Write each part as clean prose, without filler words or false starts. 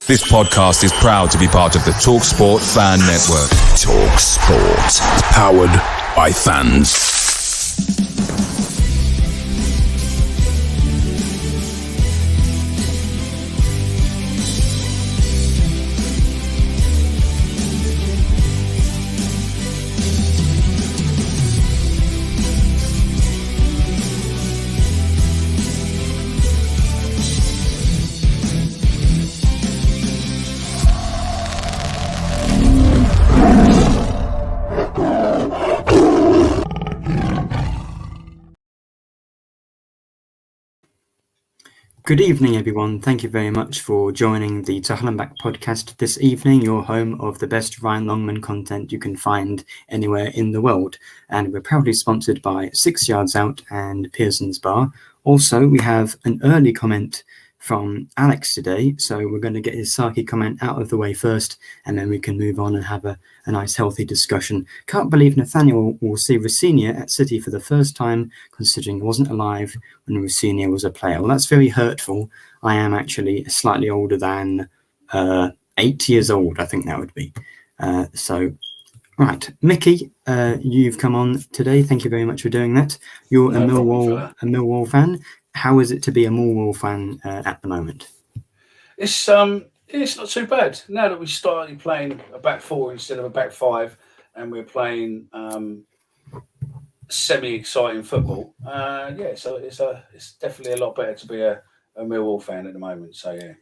This podcast is proud to be part of the TalkSport Fan Network. TalkSport. Powered by fans. Good evening, everyone. Thank you very much for joining the To Hell and Back podcast this evening, your home of the best Ryan Longman content you can find anywhere in the world. And we're proudly sponsored by 6 Yards Out and Pearson's Bar. Also, we have an early comment from Alex today, so we're going to get his Saki comment out of the way first, and then we can move on and have a nice healthy discussion. Can't believe Nathaniel will see Rossini at City for the first time, considering he wasn't alive when Rossini was a player. Well, that's very hurtful. I am actually slightly older than 8 years old, I think that would be. Right, Mickey, you've come on today. Thank you very much for doing that. You're a Millwall fan. How is it to be a Millwall fan at the moment? It's not too bad. Now that we started playing a back four instead of a back five, and we're playing semi-exciting football. So it's definitely a lot better to be a Millwall fan at the moment. So yeah.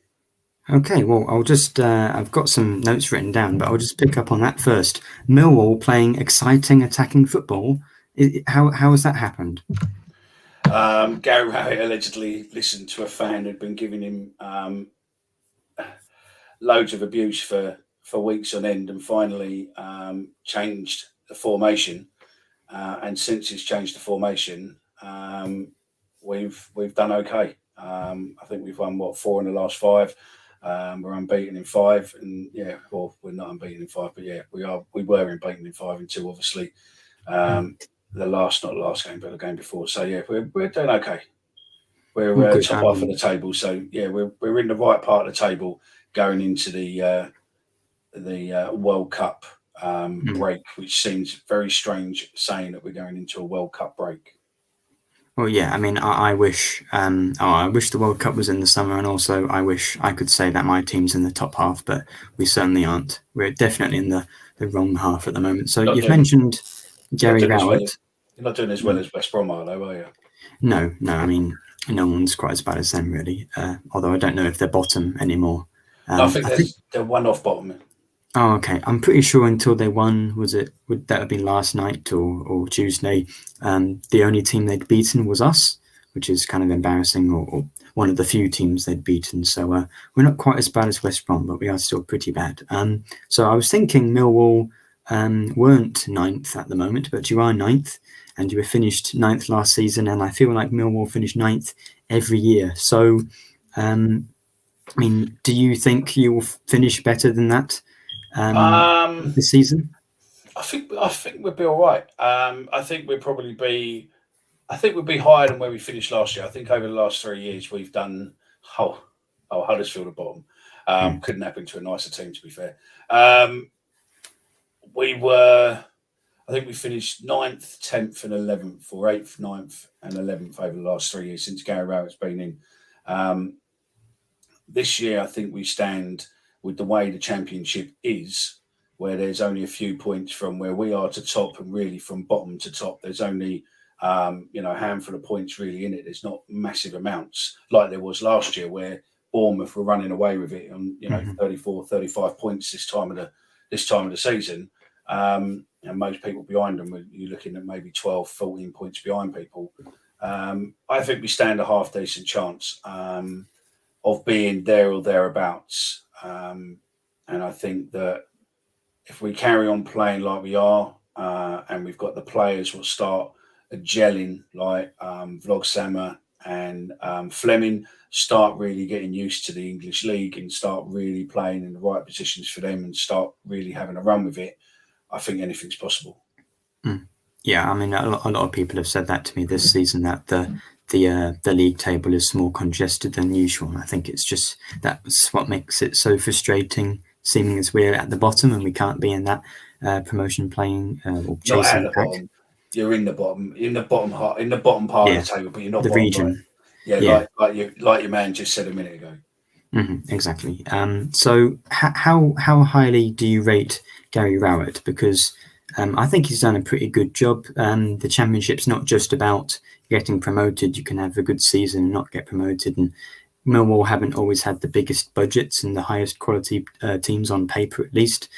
Okay, well, I'll just I've got some notes written down, but I'll just pick up on that first. Millwall playing exciting attacking football. How has that happened? Gary Rowett allegedly listened to a fan who'd been giving him loads of abuse for weeks on end, and finally changed the formation. And since he's changed the formation, we've done okay. I think we've won 4 in the last 5. We're unbeaten in 5, and we're not unbeaten in 5, but we were unbeaten in 5 and 2, obviously. Not the last game, but the game before. So we're doing okay. We're top half of the table. So we're in the right part of the table going into the World Cup break, which seems very strange saying that we're going into a World Cup break. Well, yeah, I mean, I wish the World Cup was in the summer, and also I wish I could say that my team's in the top half, but we certainly aren't. We're definitely in the wrong half at the moment. So you've mentioned Gary Rowett. You're not doing as well as West Brom are, though, are you? No. I mean, no one's quite as bad as them, really. Although I don't know if they're bottom anymore. I think they're one off bottom. Oh, okay. I'm pretty sure until they won, would that have been last night or Tuesday? The only team they'd beaten was us, which is kind of embarrassing, or one of the few teams they'd beaten. So we're not quite as bad as West Brom, but we are still pretty bad. So I was thinking Millwall weren't 9th at the moment, but you are 9th, and you were finished 9th last season, and I feel like Millwall finished 9th every year. So, I mean, do you think you will finish better than that this season? I think we'll be all right. I think we'll be higher than where we finished last year. I think over the last 3 years we've done Huddersfield at bottom. Couldn't happen to a nicer team, to be fair. I think we finished 9th, 10th and 11th, or 8th, 9th and 11th over the last 3 years since Gary Rowett's been in. This year, I think we stand with the way the championship is, where there's only a few points from where we are to top, and really from bottom to top, there's only a handful of points really in it. There's not massive amounts like there was last year, where Bournemouth were running away with it on 34, 35 points this time of the season. And most people behind them, you're looking at maybe 12, 14 points behind people. I think we stand a half decent chance of being there or thereabouts. And I think that if we carry on playing like we are, and we've got the players will start gelling, like Vlogsama and Fleming, start really getting used to the English league and start really playing in the right positions for them and start really having a run with it, I think anything's possible. Yeah, I mean, a lot of people have said that to me this season, that the the league table is more congested than usual. I think it's just that's what makes it so frustrating, seeming as we're at the bottom and we can't be in that promotion playing or chasing. Not at the bottom. You're in the bottom part of the table, but you're not the bottom region. Right. Like your man just said a minute ago. Exactly. So how highly do you rate Gary Rowett? Because I think he's done a pretty good job. The Championship's not just about getting promoted. You can have a good season and not get promoted. And Millwall haven't always had the biggest budgets and the highest quality teams on paper, at least.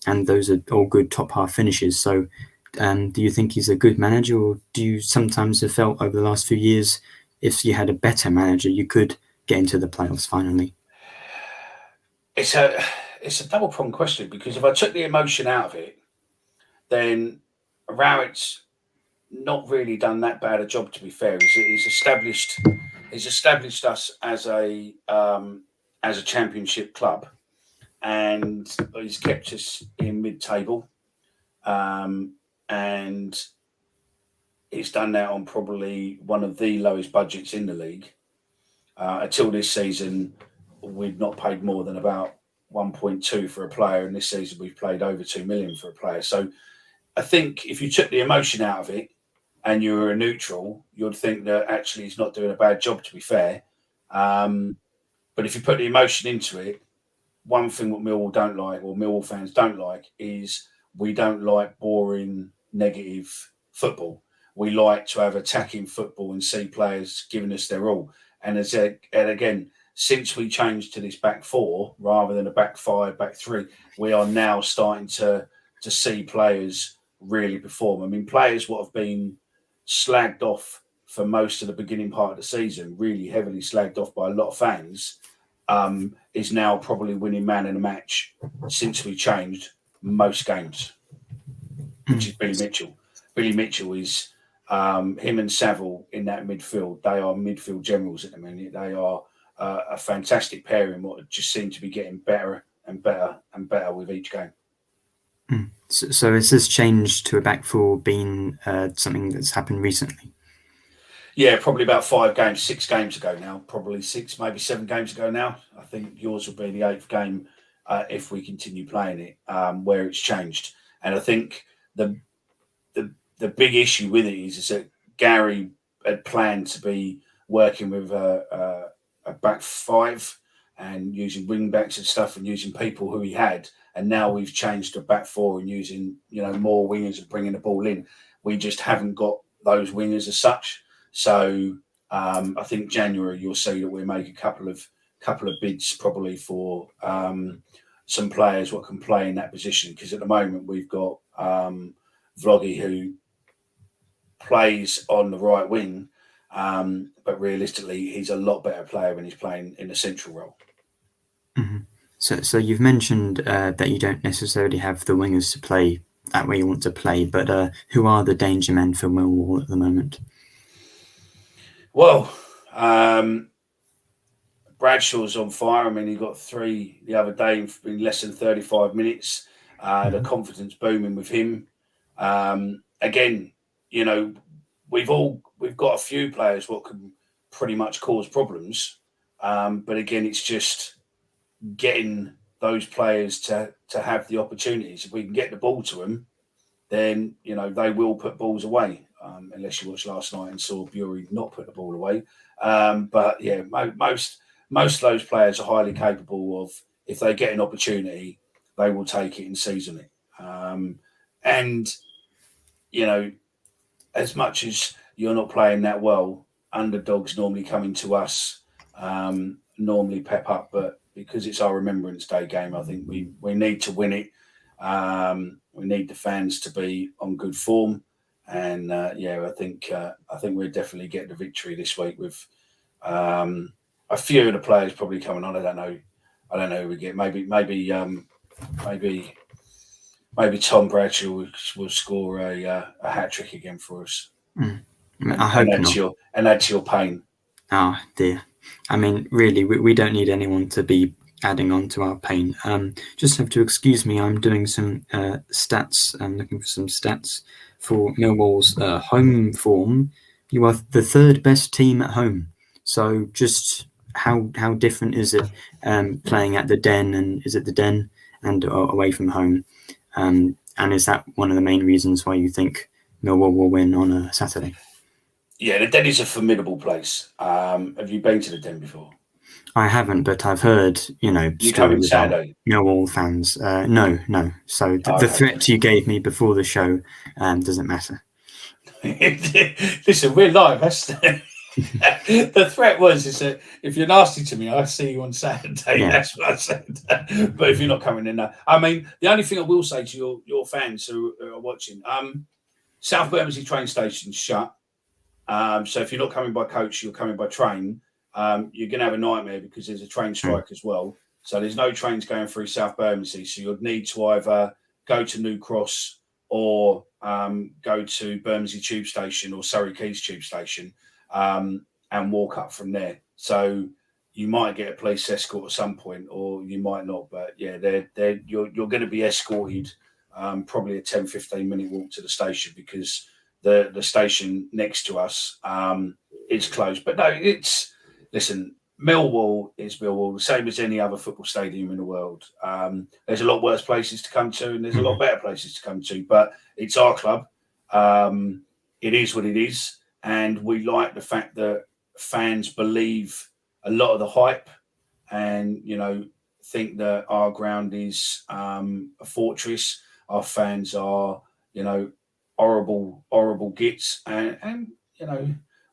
And those are all good top half finishes. So do you think he's a good manager, or do you sometimes have felt over the last few years, if you had a better manager, you could get into the playoffs finally? It's a double-pronged question, because if I took the emotion out of it, then Rowett's not really done that bad a job, to be fair. He's established us as a Championship club, and he's kept us in mid-table, and he's done that on probably one of the lowest budgets in the league. Until this season, we'd not paid more than about 1.2 for a player, and this season we've paid over 2 million for a player. So I think if you took the emotion out of it and you were a neutral, you'd think that actually he's not doing a bad job, to be fair. But if you put the emotion into it, one thing what Millwall don't like, or Millwall fans don't like, is we don't like boring, negative football. We like to have attacking football and see players giving us their all. And again, since we changed to this back four rather than a back five, back three, we are now starting to see players really perform. I mean, players what have been slagged off for most of the beginning part of the season, really heavily slagged off by a lot of fans, is now probably winning man in a match since we changed most games, which is Billy Mitchell. Billy Mitchell is him and Saville in that midfield. They are midfield generals at the minute. They are a fantastic pairing, what just seem to be getting better and better and better with each game. So has this change to a back four been something that's happened recently? Yeah, probably about 6 games ago now. Probably 6, maybe 7 games ago now. I think yours will be the 8th game if we continue playing it, where it's changed. And I think the big issue with it is that Gary had planned to be working with a back five and using wing backs and stuff and using people who he had. And now we've changed to back four and using, more wingers and bringing the ball in. We just haven't got those wingers as such. So I think January you'll see that we'll make a couple of bids probably for some players what can play in that position, because at the moment we've got Vloggy who plays on the right wing, but realistically he's a lot better player when he's playing in the central role. So you've mentioned that you don't necessarily have the wingers to play that way you want to play, but who are the danger men for Milwall at the moment? Well, Bradshaw's on fire. I mean, he got 3 the other day in less than 35 minutes. The confidence booming with him. Again, we've got a few players what can pretty much cause problems. But again, it's just getting those players to have the opportunities. If we can get the ball to them, then, they will put balls away. Unless you watched last night and saw Bury not put the ball away. But yeah, most of those players are highly capable of, if they get an opportunity, they will take it and season it. And, as much as you're not playing that well, underdogs normally coming to us, normally pep up. But because it's our Remembrance Day game, I think we need to win it. We need the fans to be on good form. And I think we're definitely getting the victory this week with a few of the players probably coming on. I don't know who we get. Maybe Tom Bradshaw will score a hat trick again for us. I hope not. And add to your pain. Oh dear. I mean, really, we don't need anyone to be adding on to our pain. Just have to excuse me. I'm doing some stats. I'm looking for some stats for Millwall's home form. You are the third best team at home. So just how different is it playing at the Den, and is it the Den and away from home? And is that one of the main reasons why you think Millwall will win on a Saturday? Yeah, the Den is a formidable place. Have you been to the Den before? I haven't, but I've heard, You coming stories about Saturday? Millwall fans. No. So the threat you gave me before the show doesn't matter. Listen, we're live. The threat is that if you're nasty to me, I'll see you on Saturday. Yeah. That's what I said. But if you're not coming in, no. I mean, the only thing I will say to your fans who are watching, South Bermondsey train station's shut. So if you're not coming by coach, you're coming by train. You're going to have a nightmare because there's a train strike as well. So there's no trains going through South Bermondsey. So you'd need to either go to New Cross or go to Bermondsey Tube Station or Surrey Quays Tube Station and walk up from there. So you might get a police escort at some point, or you might not. But yeah, you're going to be escorted probably a 10-15 minute walk to the station, because the station next to us is closed. But no, listen, Millwall is Millwall, the same as any other football stadium in the world. There's a lot worse places to come to, and there's a lot better places to come to, but it's our club. It is what it is, and we like the fact that fans believe a lot of the hype, and think that our ground is a fortress. Our fans are horrible gits, and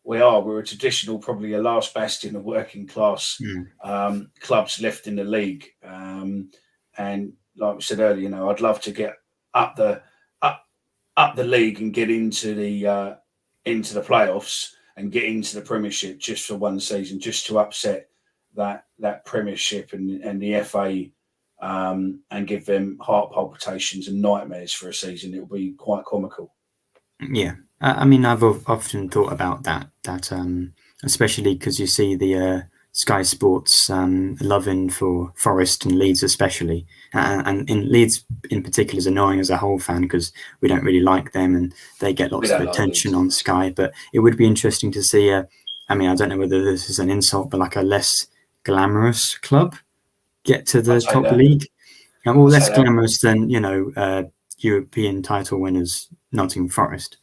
we're a traditional, probably a last bastion of working class clubs left in the league. And like we said earlier, I'd love to get up the league and get into the playoffs and get into the Premiership just for one season, just to upset that Premiership and the FA, and give them heart palpitations and nightmares for a season. It will be quite comical. Yeah. I mean, I've often thought about that especially because you see the Sky Sports loving for Forest and Leeds especially, and in Leeds in particular is annoying as a whole fan, because we don't really like them and they get lots of attention on Sky. But it would be interesting to see I mean, I don't know whether this is an insult, but like a less glamorous club get to the top league. Well, less glamorous than European title winners Nottingham Forest.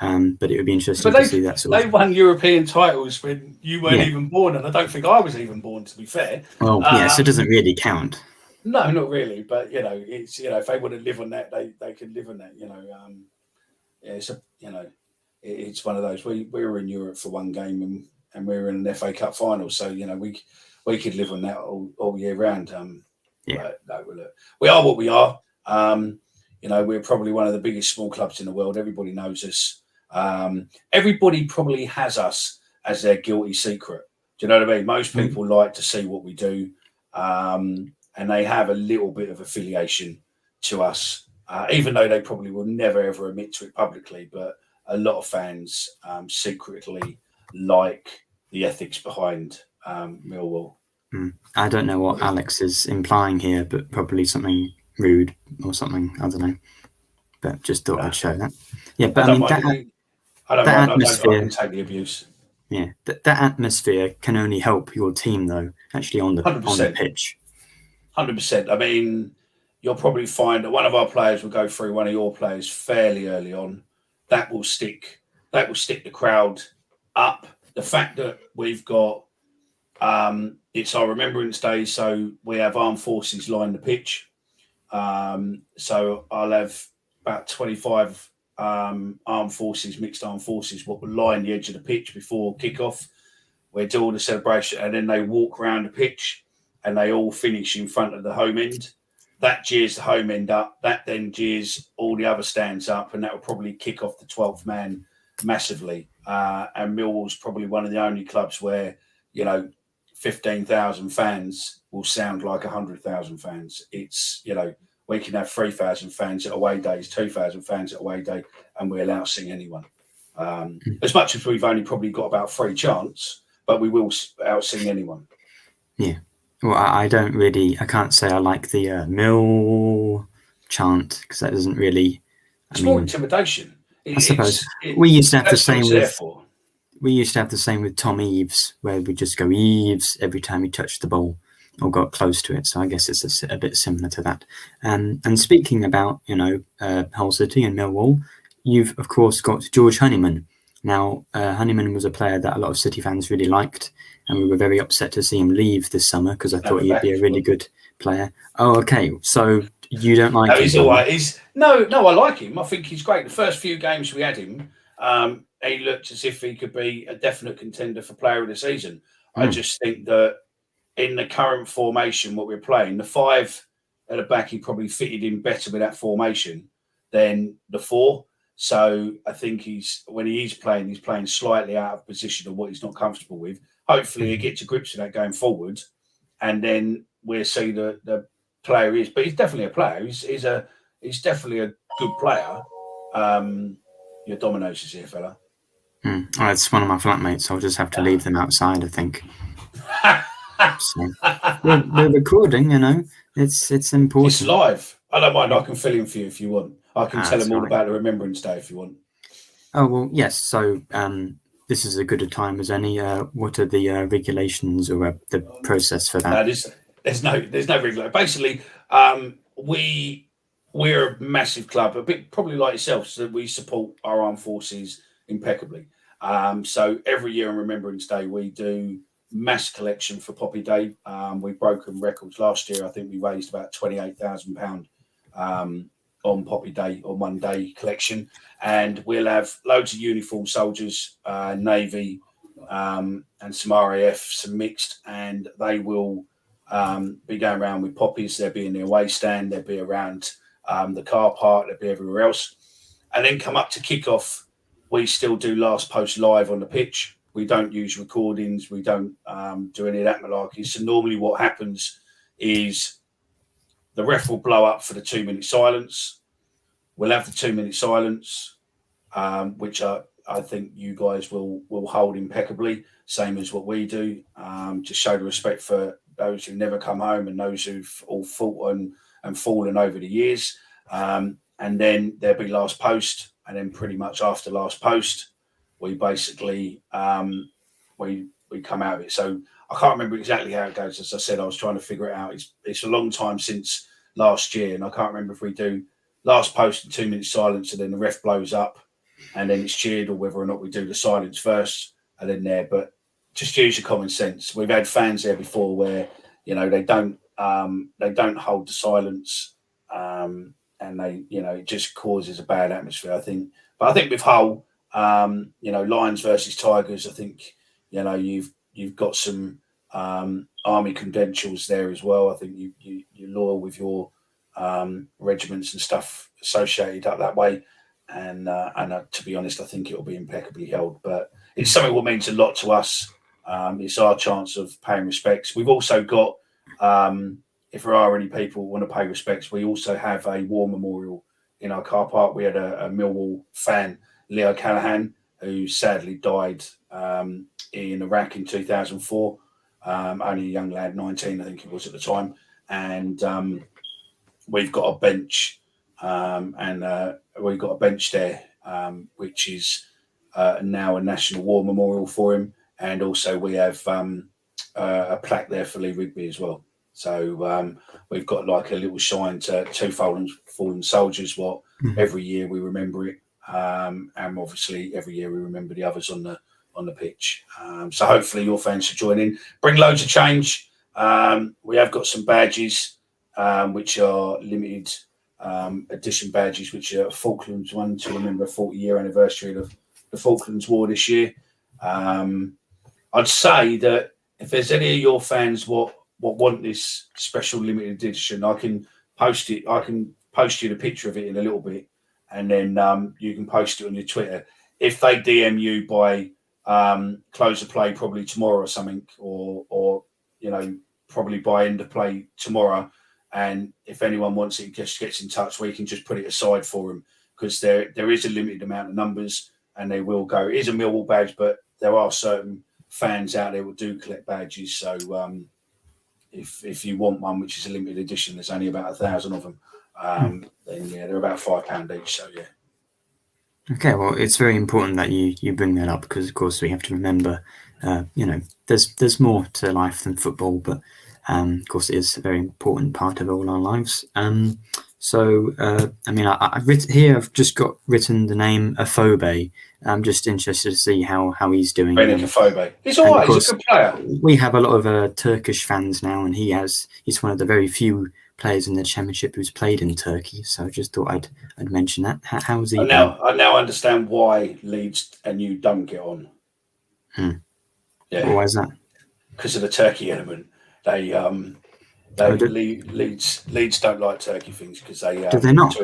But it would be interesting to see that sort of. They won European titles when you weren't even born, and I don't think I was even born, to be fair. Well, so it doesn't really count. No, not really. But it's if they want to live on that, they can live on that. It's one of those. We were in Europe for one game, and we were in an FA Cup final, so we could live on that all year round. But no, look, we are what we are. We're probably one of the biggest small clubs in the world. Everybody knows us. Everybody probably has us as their guilty secret. Do you know what I mean? Most people like to see what we do, and they have a little bit of affiliation to us, even though they probably will never ever admit to it publicly. But a lot of fans secretly like the ethics behind Millwall. I don't know what Alex is implying here, but probably something rude or something. I don't know. But just thought I'd show that. Yeah, but I mean, that atmosphere. I can take the abuse. Yeah, that atmosphere can only help your team, though. Actually, on the pitch. 100%. I mean, you'll probably find that one of our players will go through one of your players fairly early on. That will stick the crowd up. The fact that we've got it's our Remembrance Day, so we have armed forces line the pitch. So I'll have about 25 mixed armed forces, what will line the edge of the pitch before kickoff. We do all the celebration, and then they walk around the pitch, and they all finish in front of the home end. That jeers the home end up. That then jeers all the other stands up, and that will probably kick off the 12th man massively. And Millwall's probably one of the only clubs where 15,000 fans will sound like 100,000 fans. It's we can have 3,000 fans at away days, 2,000 fans at away day, and we allow to sing anyone. As much as we've only probably got about 3 chants, but we will out-sing anyone. Yeah. Well, I can't say I like the Mill chant, because that doesn't really. It's more intimidation. I suppose we used to have the same with. we used to have the same with Tom Eaves, where we just go Eaves every time he touched the ball or got close to it. So I guess it's a bit similar to that. And speaking about, Hull City and Millwall, you've of course got George Honeyman. Now, Honeyman was a player that a lot of City fans really liked, and we were very upset to see him leave this summer because I thought he'd be a really good player. Oh, okay. So you don't like him? He's all right. No, I like him. I think he's great. The first few games we had him, he looked as if he could be a definite contender for player of the season. I just think that in the current formation, what we're playing, the 5 at the back, he probably fitted in better with that formation than the 4. So I think when he's playing slightly out of position of what he's not comfortable with. Hopefully he'll get to grips with that going forward, and then we'll see the player he is. But he's definitely a player. He's definitely a good player. Your Domino's is here, fella. Oh, it's one of my flatmates. I'll just have to leave them outside, I think. So, we're recording, it's important. It's live. I don't mind. I can fill in for you if you want. I can tell them all about the Remembrance Day if you want. Oh, well, yes. So this is as good a time as any. What are the regulations or the process for that? No, there's no regulation. Basically, we're a massive club, a bit probably like yourself, so we support our armed forces impeccably. So every year on Remembrance Day, we do mass collection for Poppy Day. We've broken records. Last year, I think we raised about £28,000 on Poppy Day, on one day collection. And we'll have loads of uniformed soldiers, Navy, and some RAF, some mixed, and they will be going around with poppies. They'll be in the away stand, they'll be around the car park, they'll be everywhere else. And then come up to kick-off, we still do last post live on the pitch. We don't use recordings. We don't do any of that malarkey. So normally what happens is the ref will blow up for the 2-minute silence. We'll have the 2-minute silence, which I think you guys will hold impeccably, same as what we do, to show the respect for those who never come home and those who've all fought and fallen over the years. And then there'll be last post. And then pretty much after last post, we basically we come out of it. So I can't remember exactly how it goes. As I said, I was trying to figure it out. It's a long time since last year, and I can't remember if we do last post and 2-minute silence, and then the ref blows up, and then it's cheered, or whether or not we do the silence first and then there. But just use your common sense. We've had fans there before where they don't hold the silence, and it just causes a bad atmosphere, I think. But I think with Hull, Lions versus Tigers, I think you've got some army credentials there as well. I think you're loyal with your regiments and stuff associated up that way, and to be honest, I think it will be impeccably held. But it's something that means a lot to us. It's our chance of paying respects. We've also got, if there are any people who want to pay respects, we also have a war memorial in our car park. We had a Millwall fan, Leo Callahan, who sadly died in Iraq in 2004. Only a young lad, 19, I think he was at the time. And we've got a bench, we've got a bench there, which is now a national war memorial for him. And also we have a plaque there for Lee Rigby as well. So we've got like a little shrine to two fallen soldiers. Every year we remember it, and obviously every year we remember the others on the pitch. So hopefully your fans should join in. Bring loads of change. We have got some badges, which are limited edition badges, which are Falklands one to remember a 40-year anniversary of the Falklands War this year. I'd say that if there's any of your fans what want this special limited edition, I can post it. I can post you the picture of it in a little bit, and then you can post it on your Twitter. If they DM you by close of play probably tomorrow or something, or probably by end of play tomorrow, and if anyone wants it, just gets in touch, we can just put it aside for them, because there is a limited amount of numbers and they will go. It is a Millwall badge, but there are certain fans out there who do collect badges. So if you want one, which is a limited edition, there's only about 1,000 of them. Then yeah, they're about £5 each. So yeah. Okay, well, it's very important that you bring that up because, of course, we have to remember, there's more to life than football, but of course, it is a very important part of all our lives. I've written here. I've just got written the name Afobe. I'm just interested to see how he's doing. Afobe. He's all right. He's a good player. We have a lot of Turkish fans now, and he's one of the very few players in the Championship who's played in Turkey. So I just thought I'd mention that. How's he? I now understand why Leeds and you don't get on. Yeah. Why is that? Because of the Turkey element. Leeds don't like Turkey things because they. Do they not?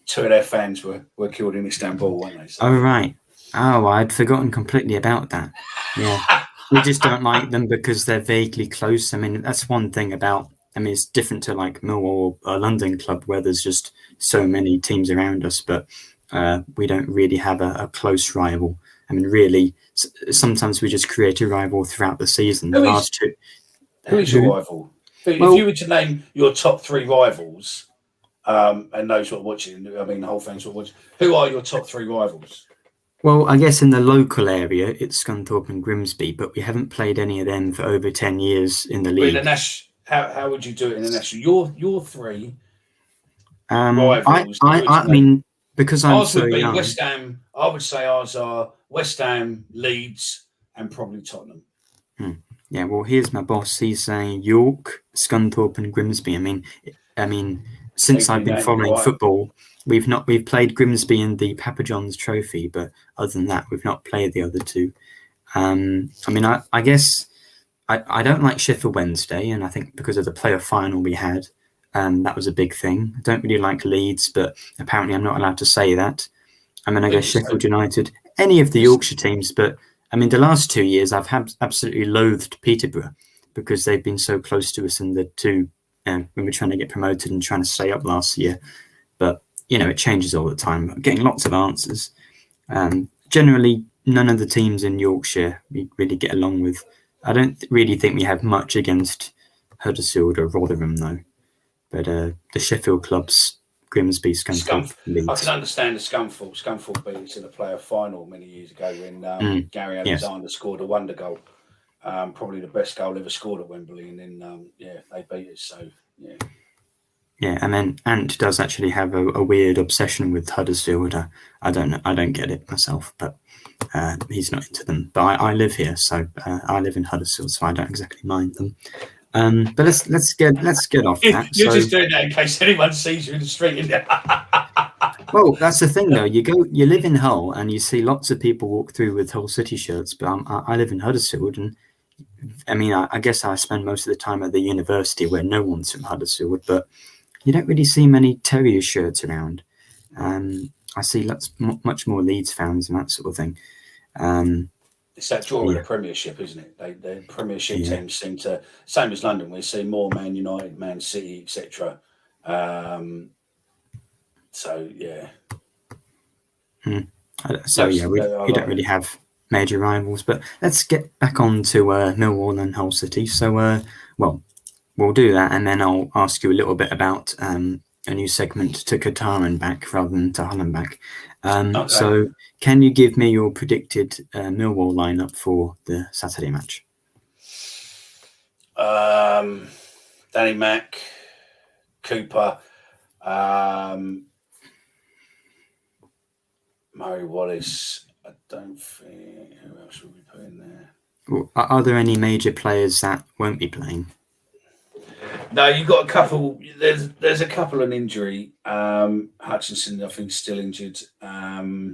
Two of their fans were killed in Istanbul, weren't they? So. Oh right. Oh, I'd forgotten completely about that. Yeah, we just don't like them because they're vaguely close. I mean, that's one thing about. I mean, it's different to like Millwall or a London club where there's just so many teams around us, but we don't really have a close rival. I mean, really, sometimes we just create a rival throughout the season. Who is your rival? If you were to name your top 3 rivals, and those who are watching, I mean, the whole fans who are watching, who are your top 3 rivals? Well, I guess in the local area, it's Scunthorpe and Grimsby, but we haven't played any of them for over 10 years in the league. How would you do it in the national? Your 3 rivals. I mean, because I'm ours so would be young. West Ham. I would say ours are West Ham, Leeds, and probably Tottenham. Yeah, well, here's my boss. He's saying York, Scunthorpe, and Grimsby. I mean, since I've been following football, we've played Grimsby in the Papa John's Trophy, but other than that, we've not played the other 2. I guess I don't like Sheffield Wednesday, and I think because of the playoff final we had, that was a big thing. I don't really like Leeds, but apparently I'm not allowed to say that. I mean, I guess Sheffield United, any of the Yorkshire teams, but I mean, the last 2 years I've absolutely loathed Peterborough because they've been so close to us in the 2 when we're trying to get promoted and trying to stay up last year. But, it changes all the time. I'm getting lots of answers. Generally, none of the teams in Yorkshire we really get along with. I don't really think we have much against Huddersfield or Rotherham, though. But the Sheffield clubs, Grimsby, Scunthorpe, Leeds. I can understand the Scunthorpe beat us in a playoff final many years ago when Gary Alexander scored a wonder goal. Probably the best goal ever scored at Wembley. And then, they beat us. So, yeah. Yeah, and then Ant does actually have a weird obsession with Huddersfield. I don't know. I don't get it myself, but he's not into them. But I live here, so I live in Huddersfield, so I don't exactly mind them. But let's get off that. You're just doing that in case anyone sees you in the street. Well, that's the thing, though. You live in Hull, and you see lots of people walk through with Hull City shirts. But I live in Huddersfield, and I mean, I guess I spend most of the time at the university where no one's from Huddersfield, but you don't really see many Terrier shirts around. I see much more Leeds fans and that sort of thing. It's that draw of the Premiership, isn't it? The Premiership teams seem to, same as London, we see more Man United, Man City, etc. So, yeah. We don't really have major rivals, but let's get back on to Millwall and Hull City. So, we'll do that, and then I'll ask you a little bit about a new segment to Qatar and back rather than to Hull and back. Okay. So can you give me your predicted Millwall lineup for the Saturday match? Danny Mack, Cooper, Murray Wallace. I don't think, who else will we put in there? Well, are there any major players that won't be playing? No, you've got a couple. There's a couple on injury. Hutchinson, I think, still injured. I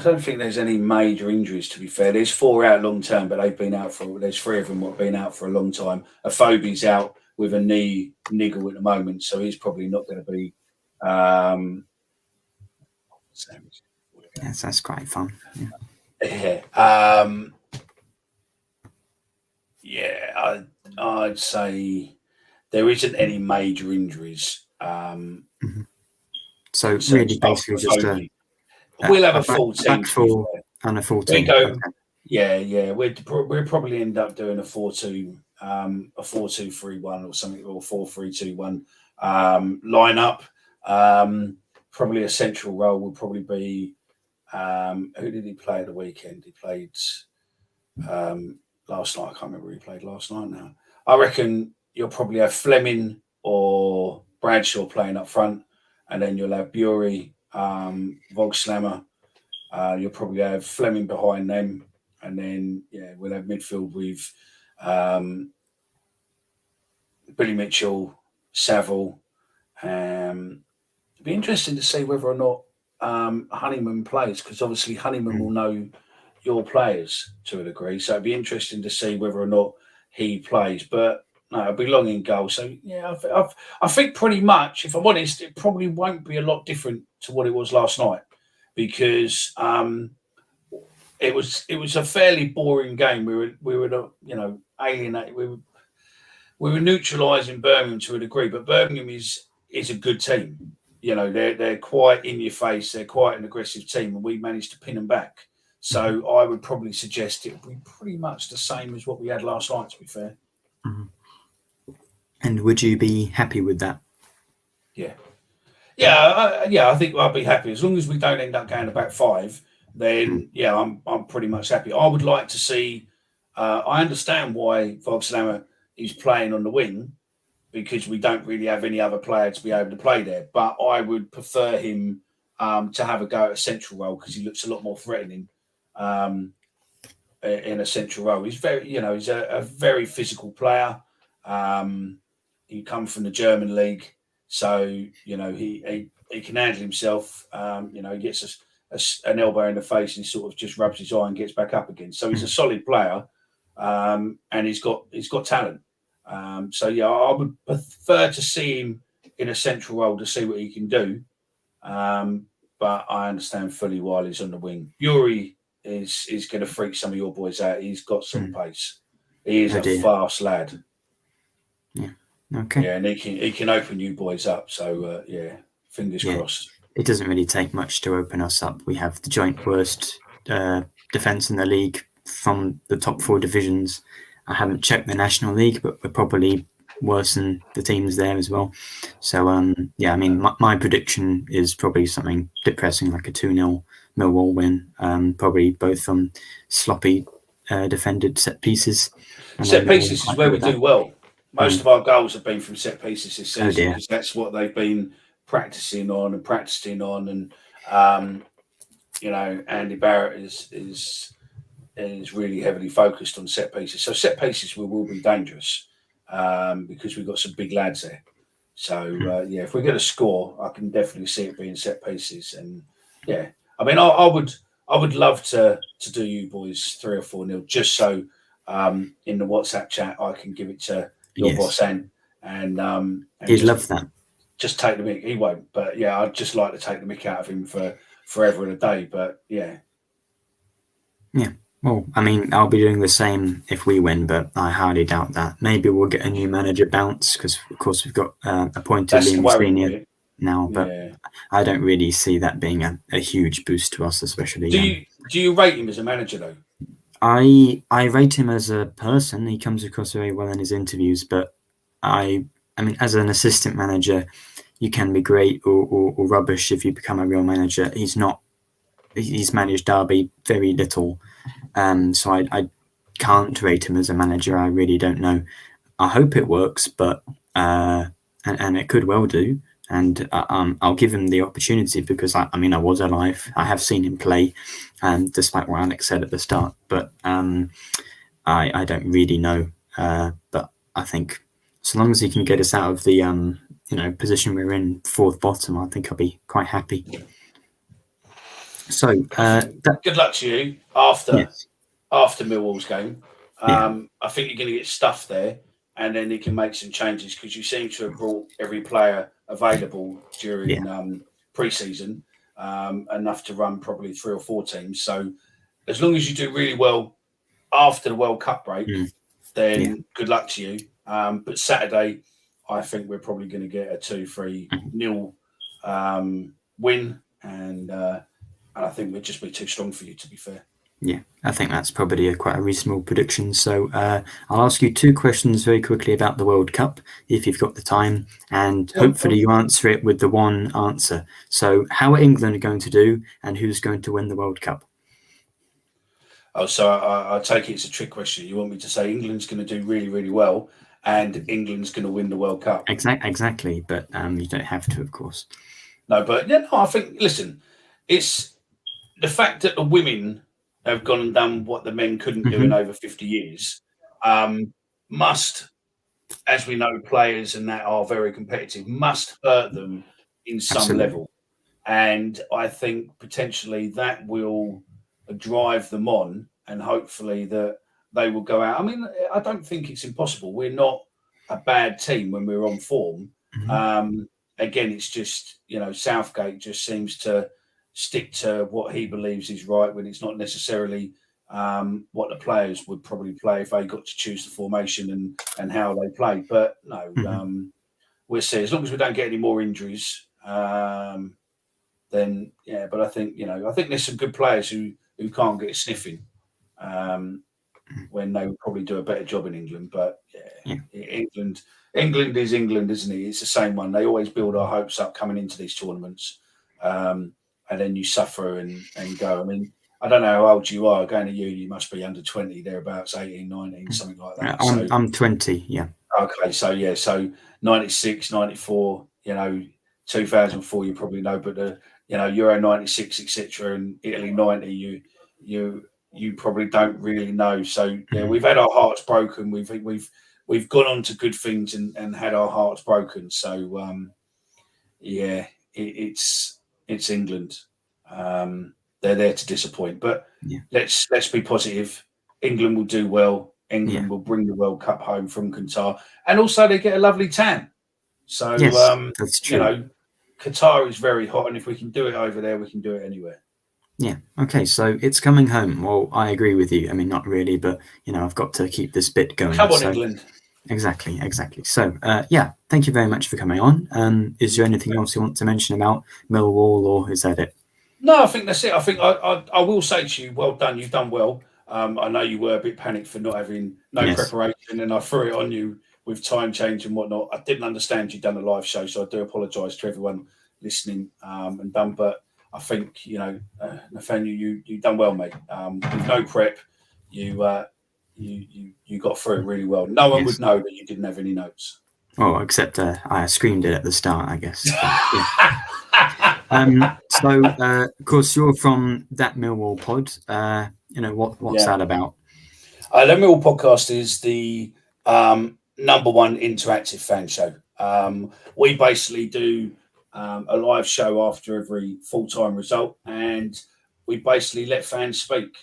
don't think there's any major injuries, to be fair. There's 4 out long term, but they've been out there's 3 of them that have been out for a long time. Afobe's out with a knee niggle at the moment, so he's probably not going to be. Yes, that's quite fun. Yeah. I'd say there isn't any major injuries. So really, basically, just we'll have a full team. Back 4 and a full team. Yeah. We'll probably end up doing a 4-2, a 4-2-3-1 or something, or 4-3-2-1. lineup. Probably a central role will probably be who did he play at the weekend? He played last night. I can't remember who he played last night now. I reckon you'll probably have Fleming or Bradshaw playing up front, and then you'll have Bury, Vogslammer. You'll probably have Fleming behind them, and then we'll have midfield with Billy Mitchell, Saville. It'd be interesting to see whether or not Honeyman plays, because obviously Honeyman will know your players to a degree. So it'd be interesting to see whether or not he plays. But no, it'll be long in goal. So yeah, I think pretty much, if I'm honest, it probably won't be a lot different to what it was last night, because it was a fairly boring game. We were alienated. We were neutralising Birmingham to a degree, but Birmingham is a good team. They're quite in your face. They're quite an aggressive team, and we managed to pin them back. So I would probably suggest it would be pretty much the same as what we had last night, to be fair. Mm-hmm. And would you be happy with that? Yeah. I think I'll be happy as long as we don't end up going to back five. Then I'm pretty much happy. I would like to see. I understand why Vogslammer is playing on the wing, because we don't really have any other player to be able to play there. But I would prefer him to have a go at a central role, because he looks a lot more threatening in a central role. He's he's a very physical player. He comes from the German league, so he can handle himself. He gets an elbow in the face and he sort of just rubs his eye and gets back up again. So he's a solid player, and he's got talent. I would prefer to see him in a central role to see what he can do. But I understand fully why he's on the wing. Bury is going to freak some of your boys out. He's got some pace. He is a fast lad. Yeah. Okay. Yeah, and he can open you boys up. So fingers crossed. It doesn't really take much to open us up. We have the joint worst defence in the league from the top four divisions. I haven't checked the National League, but we're probably worse than the teams there as well. So, my prediction is probably something depressing, like a 2-0 Millwall win, probably both from sloppy defended set pieces. Set pieces is where we do well. Most of our goals have been from set pieces this season, because that's what they've been practicing on. And Andy Barrett is really heavily focused on set pieces. So set pieces will be dangerous, because we've got some big lads there. So if we're going to score, I can definitely see it being set pieces. And I would love to do you boys 3 or 4-0, just so in the WhatsApp chat I can give it to your boss and he'd love that. Just take the mick. He won't, but I'd just like to take the mick out of him for forever and a day. But yeah. Well, I'll be doing the same if we win, but I highly doubt that. Maybe we'll get a new manager bounce, because of course we've got appointed Liam Senior now, but I don't really see that being a huge boost to us, especially. Do you rate him as a manager though? I rate him as a person. He comes across very well in his interviews, but I as an assistant manager, you can be great or rubbish if you become a real manager. He's managed Derby very little. So I can't rate him as a manager. I really don't know. I hope it works, but and it could well do. And I'll give him the opportunity, because I was alive. I have seen him play, despite what Alex said at the start. But I don't really know. But I think so long as he can get us out of the position we're in, fourth bottom, I think I'll be quite happy. So good luck to you after Millwall's game. I think you're going to get stuff there, and then he can make some changes, because you seem to have brought every player available during pre-season, enough to run probably 3 or 4 teams. So as long as you do really well after the World Cup break, then good luck to you. But Saturday, I think we're probably going to get a 2-3-0 win, and I think we'd just be too strong for you, to be fair. Yeah, I think that's probably quite a reasonable prediction. So I'll ask you 2 questions very quickly about the World Cup, if you've got the time, and hopefully you answer it with the one answer. So how are England going to do, and who's going to win the World Cup? Oh, so I take it's a trick question. You want me to say England's going to do really, really well, and England's going to win the World Cup? Exactly, but you don't have to, of course. No, but yeah, no, I think, listen, it's the fact that the women have gone and done what the men couldn't do in over 50 years, must, as we know, players and that are very competitive, must hurt them in some Absolutely. level. And I think potentially that will drive them on, and hopefully that they will go out. I mean, I don't think it's impossible. We're not a bad team when we're on form. Again, it's just, Southgate just seems to stick to what he believes is right when it's not necessarily what the players would probably play if they got to choose the formation and how they play. But no, we'll see. As long as we don't get any more injuries, then yeah. But I think I think there's some good players who can't get a sniffing when they would probably do a better job in England. But yeah. England is England, isn't it? It's the same one. They always build our hopes up coming into these tournaments, and then you suffer and go. I mean, I don't know how old you are. Going to uni, you must be under 20, thereabouts, 18, 19, something like that. I'm 20, yeah. Okay, so 96, 94, 2004, you probably know, but Euro 96, etc., and Italy 90, you probably don't really know. So yeah, we've had our hearts broken. We've gone on to good things and had our hearts broken. So yeah, it's England. They're there to disappoint, but let's be positive. England will do well. England will bring the World Cup home from Qatar, and also they get a lovely tan. So that's true. Qatar is very hot, and if we can do it over there, we can do it anywhere. Yeah. Okay. So it's coming home. Well, I agree with you. I mean, not really, but I've got to keep this bit going. Come on, England. Exactly. So thank you very much for coming on. Is there anything else you want to mention about Millwall, or is that it? No, I think that's it. I think I will say to you, well done. You've done well. I know you were a bit panicked for not having preparation, and I threw it on you with time change and whatnot. I didn't understand you'd done a live show, so I do apologise to everyone listening and done. But I think Nathaniel, you done well, mate. With no prep, you got through it really well. No one would know that you didn't have any notes. Oh, except I screamed it at the start, I guess. So, of course, you're from That Millwall Pod. What's that about? The Millwall podcast is the number one interactive fan show. We basically do a live show after every full-time result, and we basically let fans speak.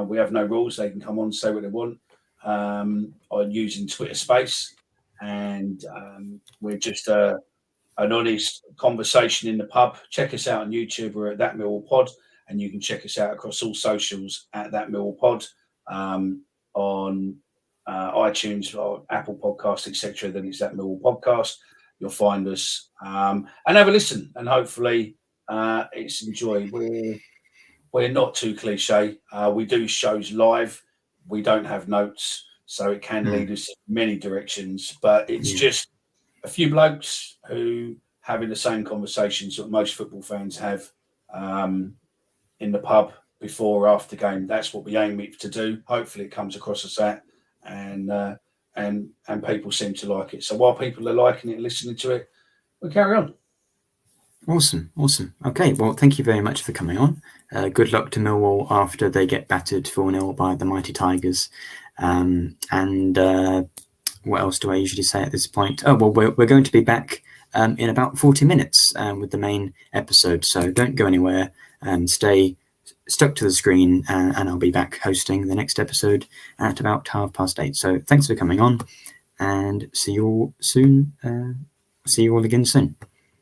We have no rules. They can come on and say what they want on using Twitter Space, and we're just an honest conversation in the pub. Check us out on YouTube. We're at That Millwall Pod, and you can check us out across all socials at That Millwall Pod on iTunes or Apple Podcasts, etc. Then it's That Millwall Podcast. You'll find us and have a listen, and hopefully it's enjoyed. We're not too cliche. We do shows live. We don't have notes, so it can lead us in many directions. But it's just a few blokes who having the same conversations that most football fans have in the pub before or after game. That's what we aim it to do. Hopefully, it comes across as that, and people seem to like it. So while people are liking it and listening to it, we'll carry on. Awesome. Okay, well, thank you very much for coming on. Good luck to Millwall after they get battered 4-0 by the mighty Tigers. And what else do I usually say at this point? Oh, well, we're going to be back in about 40 minutes with the main episode. So don't go anywhere and stay stuck to the screen, and I'll be back hosting the next episode at about 8:30. So thanks for coming on, and see you all soon. See you all again soon.